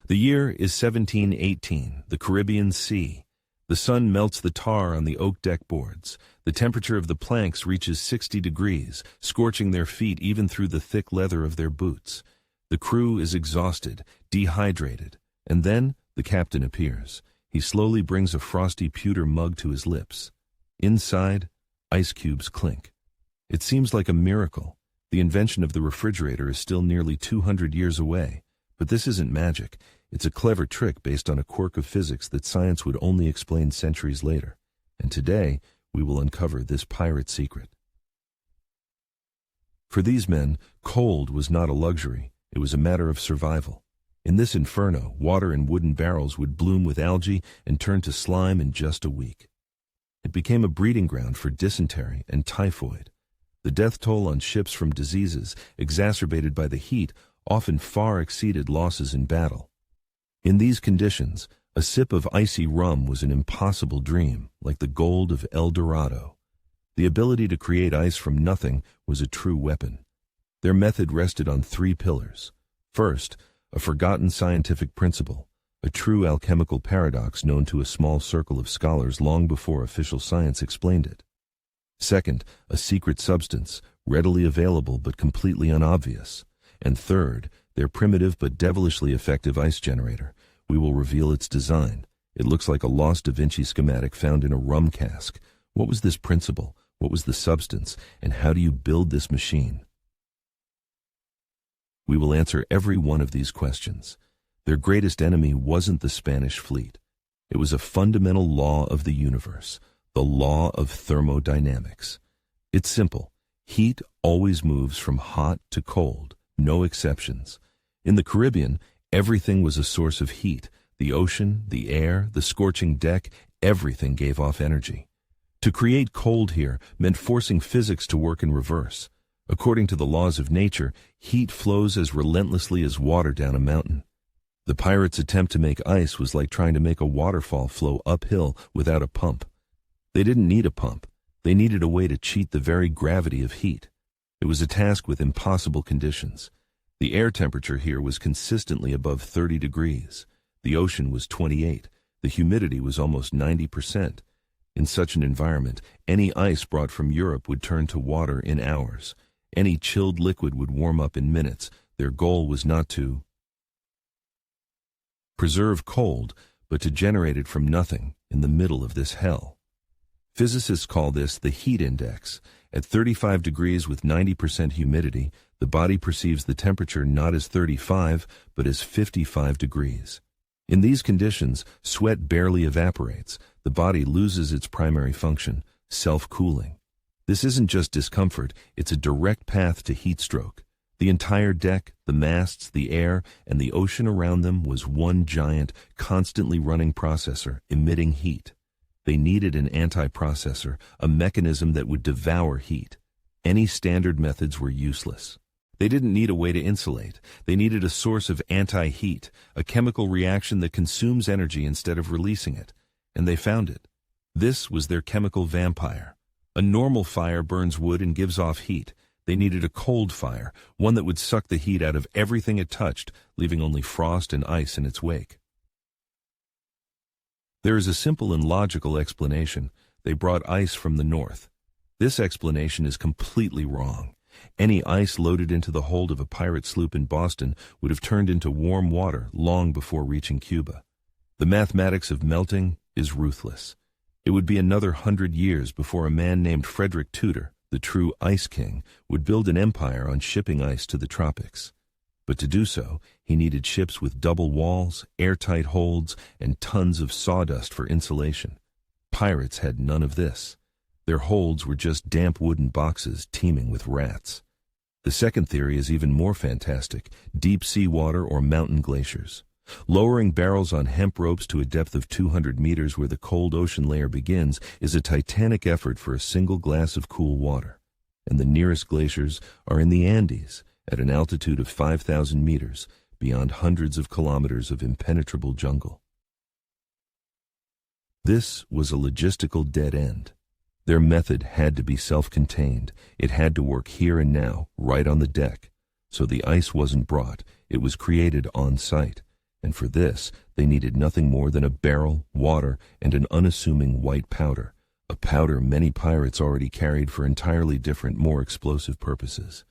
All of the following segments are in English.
The year is 1718, the Caribbean Sea. The sun melts the tar on the oak deck boards. The temperature of the planks reaches 60 degrees, scorching their feet even through the thick leather of their boots. The crew is exhausted, dehydrated, and then the captain appears. He slowly brings a frosty pewter mug to his lips. Inside, ice cubes clink. It seems like a miracle. The invention of the refrigerator is still nearly 200 years away. But this isn't magic. It's a clever trick based on a quirk of physics that science would only explain centuries later. And today, we will uncover this pirate secret. For these men, cold was not a luxury. It was a matter of survival. In this inferno, water in wooden barrels would bloom with algae and turn to slime in just a week. It became a breeding ground for dysentery and typhoid. The death toll on ships from diseases, exacerbated by the heat, often far exceeded losses in battle. In these conditions, a sip of icy rum was an impossible dream, like the gold of El Dorado. The ability to create ice from nothing was a true weapon. Their method rested on 3 pillars. First, a forgotten scientific principle, a true alchemical paradox known to a small circle of scholars long before official science explained it. Second, a secret substance, readily available but completely unobvious. And third, their primitive but devilishly effective ice generator. We will reveal its design. It looks like a lost Da Vinci schematic found in a rum cask. What was this principle? What was the substance? And how do you build this machine? We will answer every one of these questions. Their greatest enemy wasn't the Spanish fleet. It was a fundamental law of the universe, the law of thermodynamics. It's simple. Heat always moves from hot to cold, no exceptions. In the Caribbean, everything was a source of heat. The ocean, the air, the scorching deck, everything gave off energy. To create cold here meant forcing physics to work in reverse. According to the laws of nature, heat flows as relentlessly as water down a mountain. The pirates' attempt to make ice was like trying to make a waterfall flow uphill without a pump. They didn't need a pump. They needed a way to cheat the very gravity of heat. It was a task with impossible conditions. The air temperature here was consistently above 30 degrees. The ocean was 28. The humidity was almost 90%. In such an environment, any ice brought from Europe would turn to water in hours. Any chilled liquid would warm up in minutes. Their goal was not to preserve cold, but to generate it from nothing in the middle of this hell. Physicists call this the heat index. At 35 degrees with 90% humidity, the body perceives the temperature not as 35, but as 55 degrees. In these conditions, sweat barely evaporates. The body loses its primary function, self-cooling. This isn't just discomfort, it's a direct path to heat stroke. The entire deck, the masts, the air, and the ocean around them was one giant, constantly running processor, emitting heat. They needed an anti-processor, a mechanism that would devour heat. Any standard methods were useless. They didn't need a way to insulate. They needed a source of anti-heat, a chemical reaction that consumes energy instead of releasing it. And they found it. This was their chemical vampire. A normal fire burns wood and gives off heat. They needed a cold fire, one that would suck the heat out of everything it touched, leaving only frost and ice in its wake. There is a simple and logical explanation. They brought ice from the north. This explanation is completely wrong. Any ice loaded into the hold of a pirate sloop in Boston would have turned into warm water long before reaching Cuba. The mathematics of melting is ruthless. It would be another 100 years before a man named Frederick Tudor, the true ice king, would build an empire on shipping ice to the tropics. But to do so, he needed ships with double walls, airtight holds, and tons of sawdust for insulation. Pirates had none of this. Their holds were just damp wooden boxes teeming with rats. The second theory is even more fantastic: deep sea water or mountain glaciers. Lowering barrels on hemp ropes to a depth of 200 meters where the cold ocean layer begins is a titanic effort for a single glass of cool water. And the nearest glaciers are in the Andes, at an altitude of 5,000 meters, beyond hundreds of kilometers of impenetrable jungle. This was a logistical dead end. Their method had to be self-contained. It had to work here and now, right on the deck. So the ice wasn't brought, it was created on site. and for this they needed nothing more than a barrel, water, and an unassuming white powder, a powder many pirates already carried for entirely different, more explosive purposes.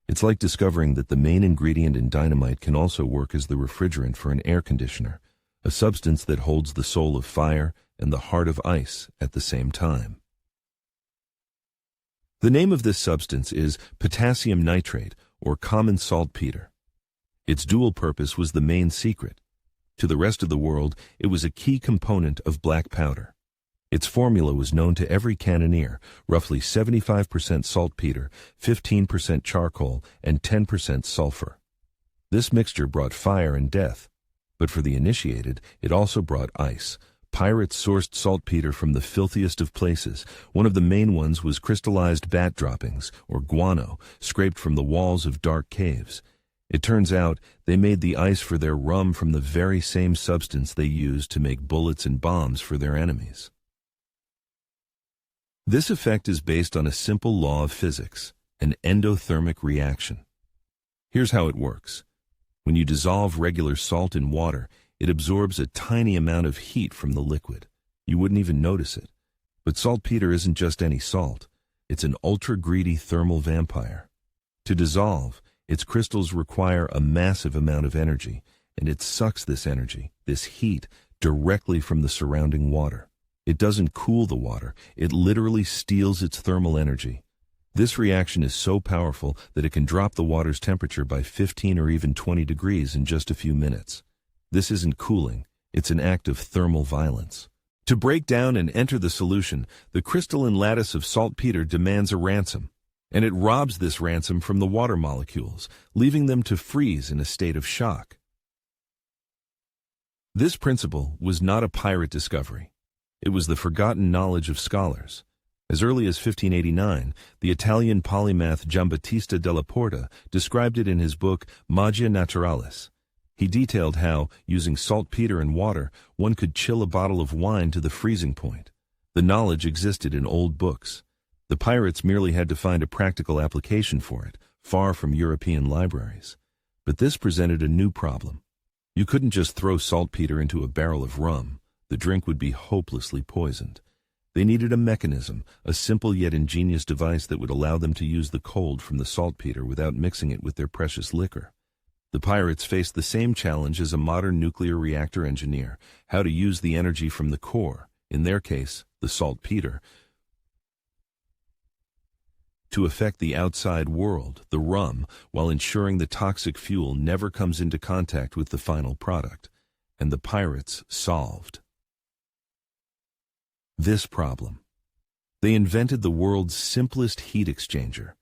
It's like discovering that the main ingredient in dynamite can also work as the refrigerant for an air conditioner, a substance that holds the soul of fire and the heart of ice at the same time. The name of this substance is potassium nitrate, or common saltpeter. Its dual purpose was the main secret. To the rest of the world, it was a key component of black powder. Its formula was known to every cannoneer, roughly 75% saltpeter, 15% charcoal, and 10% sulfur. This mixture brought fire and death, but for the initiated, it also brought ice. Pirates sourced saltpeter from the filthiest of places. One of the main ones was crystallized bat droppings, or guano, scraped from the walls of dark caves. It turns out they made the ice for their rum from the very same substance they used to make bullets and bombs for their enemies. This effect is based on a simple law of physics, an endothermic reaction. Here's how it works. When you dissolve regular salt in water, it absorbs a tiny amount of heat from the liquid. You wouldn't even notice it. But saltpeter isn't just any salt. It's an ultra-greedy thermal vampire. To dissolve, its crystals require a massive amount of energy, and it sucks this energy, this heat, directly from the surrounding water. It doesn't cool the water, it literally steals its thermal energy. This reaction is so powerful that it can drop the water's temperature by 15 or even 20 degrees in just a few minutes. This isn't cooling, it's an act of thermal violence. To break down and enter the solution, the crystalline lattice of saltpeter demands a ransom, and it robs this ransom from the water molecules, leaving them to freeze in a state of shock. This principle was not a pirate discovery. It was the forgotten knowledge of scholars. As early as 1589, the Italian polymath Giambattista della Porta described it in his book Magia Naturalis. He detailed how, using saltpeter and water, one could chill a bottle of wine to the freezing point. The knowledge existed in old books. The pirates merely had to find a practical application for it, far from European libraries. But this presented a new problem. You couldn't just throw saltpeter into a barrel of rum. The drink would be hopelessly poisoned. They needed a mechanism, a simple yet ingenious device that would allow them to use the cold from the saltpeter without mixing it with their precious liquor. The pirates faced the same challenge as a modern nuclear reactor engineer, how to use the energy from the core, in their case, the saltpeter, to affect the outside world, the rum, while ensuring the toxic fuel never comes into contact with the final product. And the pirates solved this problem. They invented the world's simplest heat exchanger.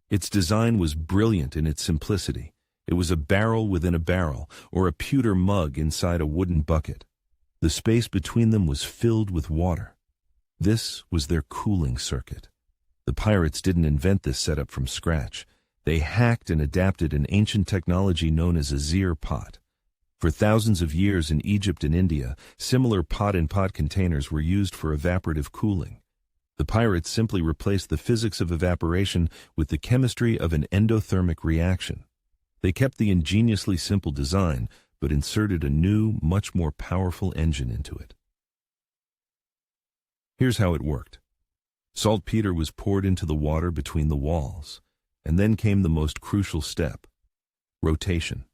Its design was brilliant in its simplicity. It was a barrel within a barrel, or a pewter mug inside a wooden bucket. The space between them was filled with water. This was their cooling circuit. The pirates didn't invent this setup from scratch. They hacked and adapted an ancient technology known as a zir pot. For thousands of years in Egypt and India, similar pot-in-pot containers were used for evaporative cooling. The pirates simply replaced the physics of evaporation with the chemistry of an endothermic reaction. They kept the ingeniously simple design, but inserted a new, much more powerful engine into it. Here's how it worked. Saltpeter was poured into the water between the walls, and then came the most crucial step: rotation.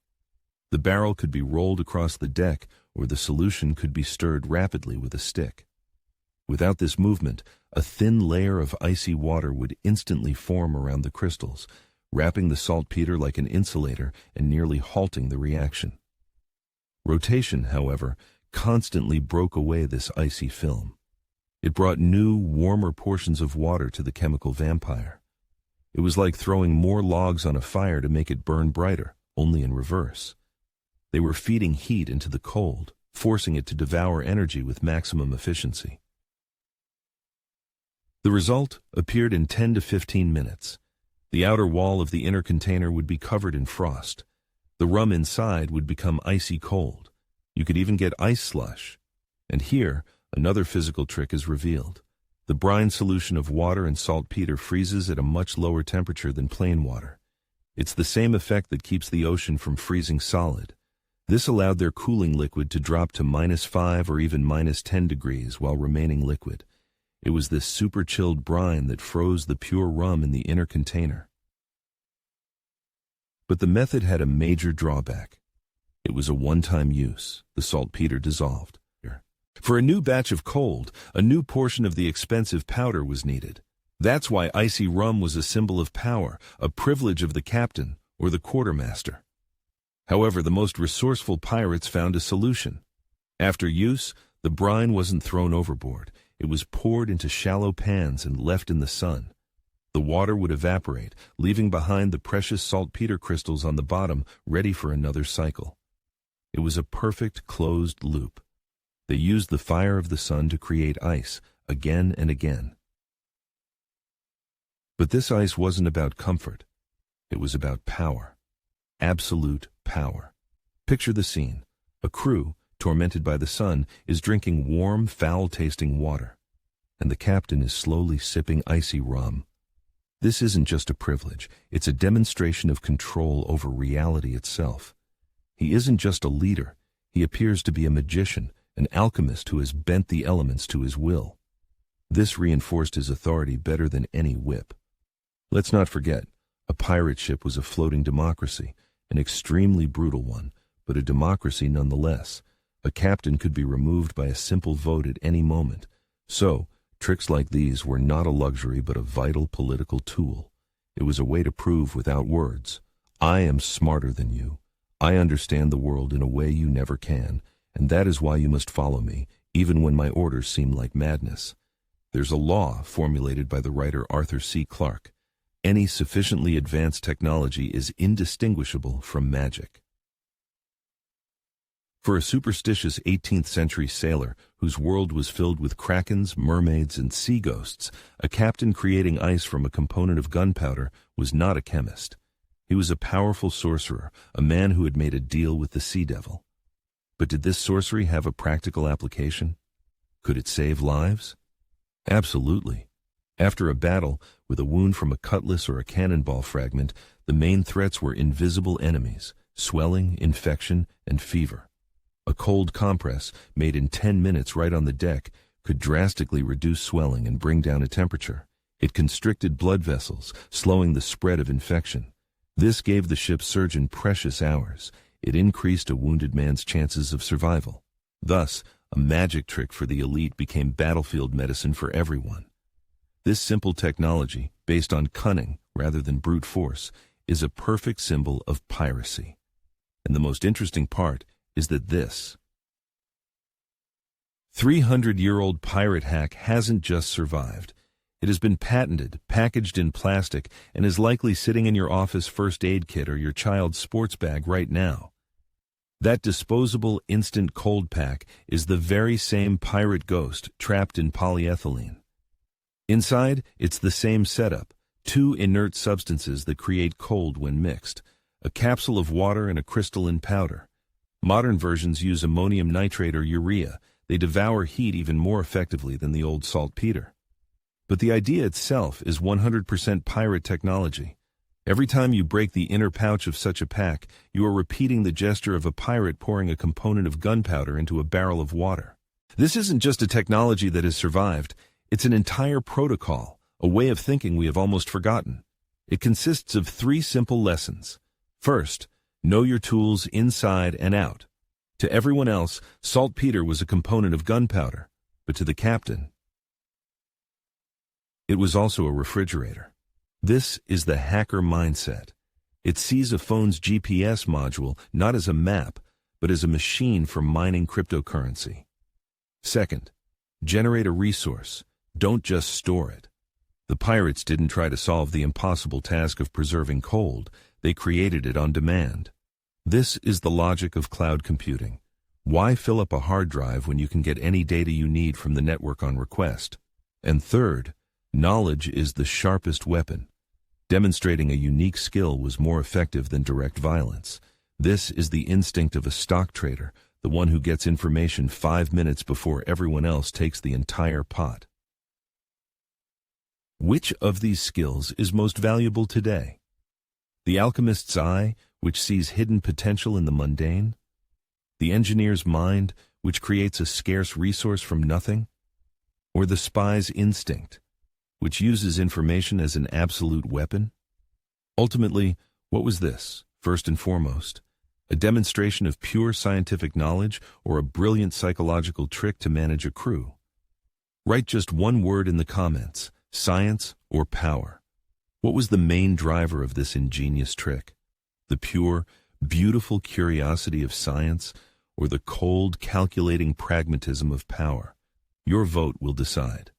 The barrel could be rolled across the deck, or the solution could be stirred rapidly with a stick. Without this movement, a thin layer of icy water would instantly form around the crystals, wrapping the saltpeter like an insulator and nearly halting the reaction. Rotation, however, constantly broke away this icy film. It brought new, warmer portions of water to the chemical vampire. It was like throwing more logs on a fire to make it burn brighter, only in reverse. They were feeding heat into the cold, forcing it to devour energy with maximum efficiency. The result appeared in 10 to 15 minutes. The outer wall of the inner container would be covered in frost. The rum inside would become icy cold. You could even get ice slush. And here, another physical trick is revealed. The brine solution of water and saltpeter freezes at a much lower temperature than plain water. It's the same effect that keeps the ocean from freezing solid. This allowed their cooling liquid to drop to -5 or even -10 degrees while remaining liquid. It was this super-chilled brine that froze the pure rum in the inner container. But the method had a major drawback. It was a one-time use. The saltpeter dissolved. For a new batch of cold, a new portion of the expensive powder was needed. That's why icy rum was a symbol of power, a privilege of the captain or the quartermaster. However, the most resourceful pirates found a solution. After use, the brine wasn't thrown overboard. It was poured into shallow pans and left in the sun. The water would evaporate, leaving behind the precious saltpeter crystals on the bottom, ready for another cycle. It was a perfect closed loop. They used the fire of the sun to create ice, again and again. But this ice wasn't about comfort. It was about power. Absolute power. Picture the scene. A crew, tormented by the sun, is drinking warm, foul-tasting water, and the captain is slowly sipping icy rum. This isn't just a privilege, it's a demonstration of control over reality itself. He isn't just a leader, he appears to be a magician, an alchemist who has bent the elements to his will. This reinforced his authority better than any whip. Let's not forget, a pirate ship was a floating democracy, an extremely brutal one, but a democracy nonetheless. A captain could be removed by a simple vote at any moment. So, tricks like these were not a luxury but a vital political tool. It was a way to prove without words, I am smarter than you. I understand the world in a way you never can, and that is why you must follow me, even when my orders seem like madness. There's a law formulated by the writer Arthur C. Clarke. Any sufficiently advanced technology is indistinguishable from magic. For a superstitious 18th century sailor whose world was filled with krakens, mermaids, and sea ghosts, a captain creating ice from a component of gunpowder was not a chemist. He was a powerful sorcerer, a man who had made a deal with the sea devil. But did this sorcery have a practical application? Could it save lives? Absolutely. After a battle, with a wound from a cutlass or a cannonball fragment, the main threats were invisible enemies, swelling, infection, and fever. A cold compress, made in 10 minutes right on the deck, could drastically reduce swelling and bring down a temperature. It constricted blood vessels, slowing the spread of infection. This gave the ship's surgeon precious hours. It increased a wounded man's chances of survival. Thus, a magic trick for the elite became battlefield medicine for everyone. This simple technology, based on cunning rather than brute force, is a perfect symbol of piracy. And the most interesting part is that this 300-year-old pirate hack hasn't just survived. It has been patented, packaged in plastic, and is likely sitting in your office first aid kit or your child's sports bag right now. That disposable instant cold pack is the very same pirate ghost trapped in polyethylene. Inside, it's the same setup, two inert substances that create cold when mixed, a capsule of water and a crystalline powder. Modern versions use ammonium nitrate or urea. They devour heat even more effectively than the old saltpeter. But the idea itself is 100% pirate technology. Every time you break the inner pouch of such a pack, you are repeating the gesture of a pirate pouring a component of gunpowder into a barrel of water. This isn't just a technology that has survived, it's an entire protocol, a way of thinking we have almost forgotten. It consists of 3 simple lessons. First, know your tools inside and out. To everyone else, saltpeter was a component of gunpowder, but to the captain, it was also a refrigerator. This is the hacker mindset. It sees a phone's GPS module not as a map, but as a machine for mining cryptocurrency. Second, generate a resource. Don't just store it. The pirates didn't try to solve the impossible task of preserving cold. They created it on demand. This is the logic of cloud computing. Why fill up a hard drive when you can get any data you need from the network on request? And third, knowledge is the sharpest weapon. Demonstrating a unique skill was more effective than direct violence. This is the instinct of a stock trader, the one who gets information 5 minutes before everyone else takes the entire pot. Which of these skills is most valuable today? The alchemist's eye, which sees hidden potential in the mundane, The engineer's mind, which creates a scarce resource from nothing? Or the spy's instinct, which uses information as an absolute weapon? Ultimately, what was this, first and foremost? A demonstration of pure scientific knowledge or a brilliant psychological trick to manage a crew? Write just one word in the comments, science or power. What was the main driver of this ingenious trick? The pure, beautiful curiosity of science or the cold, calculating pragmatism of power? Your vote will decide.